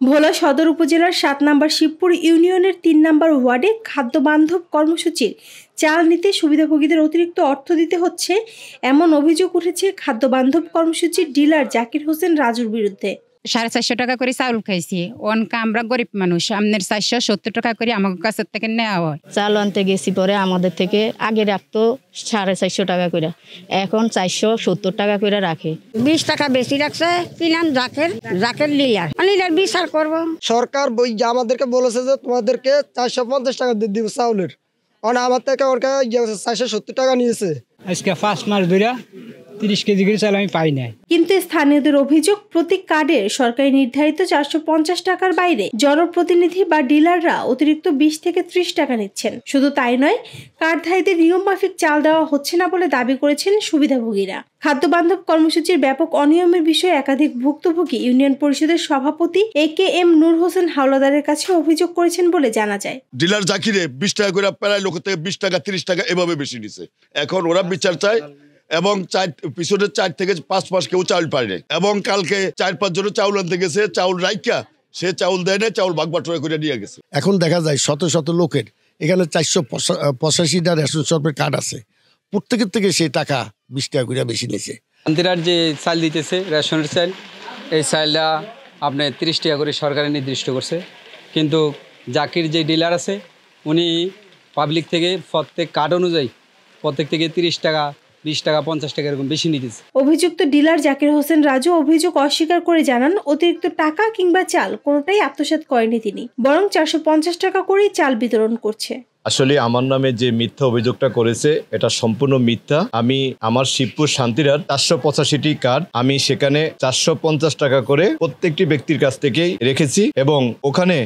ভোলা সদর উপজেলার ৭ নম্বর শিবপুর ইউনিয়নের ৩ নম্বর ওয়ার্ডে খাদ্য বান্ধব কর্মসূচির চাল নিতে সুবিধাভোগীদের অতিরিক্ত অর্থ দিতে হচ্ছে এমন অভিযোগ উঠেছে খাদ্য বান্ধব কর্মসূচির ডিলার জাকির হোসেন রাজুর বিরুদ্ধে। 450 টাকা করে চাউল খাইছি, অনকা আমরা গরিব মানুষ, আমাদের 470 টাকা করে আমাদের কাছ থেকে নেওয়া হয়। চাল আনতে গেছি পরে আমাদের থেকে আগে রাখতো 450 টাকা করে, এখন 470 টাকা করে রাখে। 20 টাকা বেশি রাখছে। কিনান জাকের লিলার বিচার করবো। সরকার আমাদেরকে বলেছে যে তোমাদেরকে 450 টাকা দিয়ে দিব চাউলের, আমার থেকে ওরকে 470 টাকা নিয়েছে। আজকে 5 মাস ধরে 30 কেজি করে চাল আমি পাই নাই। কিন্তু স্থানীয়দের অভিযোগ, প্রতি কার্ডের সরকারি নির্ধারিত 450 টাকার বাইরে জনপ্রতিনিধি বা ডিলাররা অতিরিক্ত 20 থেকে 30 টাকা নিচ্ছেন। শুধু তাই নয়, কার্ডধারীদের নিয়ম মাফিক চাল দেওয়া হচ্ছে না বলে দাবি করেছেন সুবিধাভোগীরা। খাদ্য বান্ধব কর্মসূচির ব্যাপক অনিয়মের বিষয়ে একাধিক ভুক্তভোগী ইউনিয়ন পরিষদের সভাপতি AKM নূর হোসেন হাওলাদারের কাছে অভিযোগ করেছেন বলে জানা যায়। ডিলার জাকিরে 20 টাকা করে প্রায় লোক থেকে 20 টাকা 30 টাকা এভাবে বেশি নিছে। এখন ওরা বিচার চায় এবং পিছনে 4 থেকে 5 মাস কেউ চাউল পায় না, এবং কালকে 4-5 জন চাউল আনতে গেছে, চাউল রাইকা সে চাউল দেয় না, চাউল ভাগবাটোয়ারা করে নিয়ে গেছে। এখন দেখা যায় শত শত লোকের এখানে 485টা রেশন শপের কার্ড আছে, প্রত্যেকের থেকে সেই টাকা 20 টাকা করে বেশি নিয়েছে। আন্দিরার যে চাল দিতেছে রেশনের চাল, এই চালটা আপনার 30 টাকা করে সরকারে নির্দিষ্ট করছে, কিন্তু জাকির যে ডিলার আছে উনি পাবলিক থেকে প্রত্যেক কার্ড অনুযায়ী প্রত্যেক থেকে 30 টাকা 20 টাকা 50 টাকা এরকম বেশি নিতেছে। অভিযুক্ত ডিলার জাকির হোসেন রাজু অভিযোগ অস্বীকার করে জানান, অতিরিক্ত টাকা কিংবা চাল কোনোটাই আত্মসাৎ করেনি তিনি, বরং 450 টাকা করেই চাল বিতরণ করছে। আসলে আমার নামে যে মিথ্যা অভিযোগটা করেছে এটা সম্পূর্ণ মিথ্যা। আমি আমার শিবপুর শান্তিরার 485টি কার্ড আমি সেখানে 450 টাকা করে প্রত্যেকটি ব্যক্তির কাছ থেকেই রেখেছি, এবং ওখানে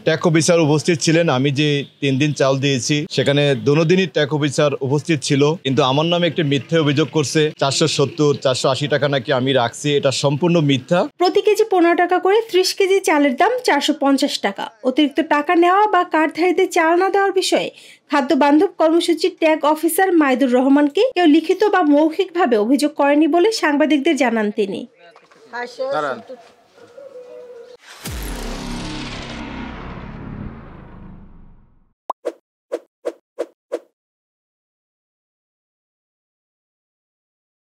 ট্যাক্স অফিসার উপস্থিত ছিলেন। আমি যে 3 দিন চাল দিয়েছি সেখানে দোনোদিনই ট্যাক্স অফিসার উপস্থিত ছিল, কিন্তু আমার নামে একটি মিথ্যা অভিযোগ করছে 470-480 টাকা নাকি আমি রাখছি। এটা সম্পূর্ণ মিথ্যা। প্রতি কেজি 15 টাকা করে 30 কেজি চালের দাম 450 টাকা। অতিরিক্ত টাকা নেওয়া বা কার্ডধারীদের চাল না দেওয়ার বিষয়ে খাদ্য বান্ধব কর্মসূচির ট্যাগ অফিসার মাইদুর রহমানকে কেউ লিখিত বা মৌখিকভাবে অভিযোগ করেনি বলে সাংবাদিকদের জানান তিনি।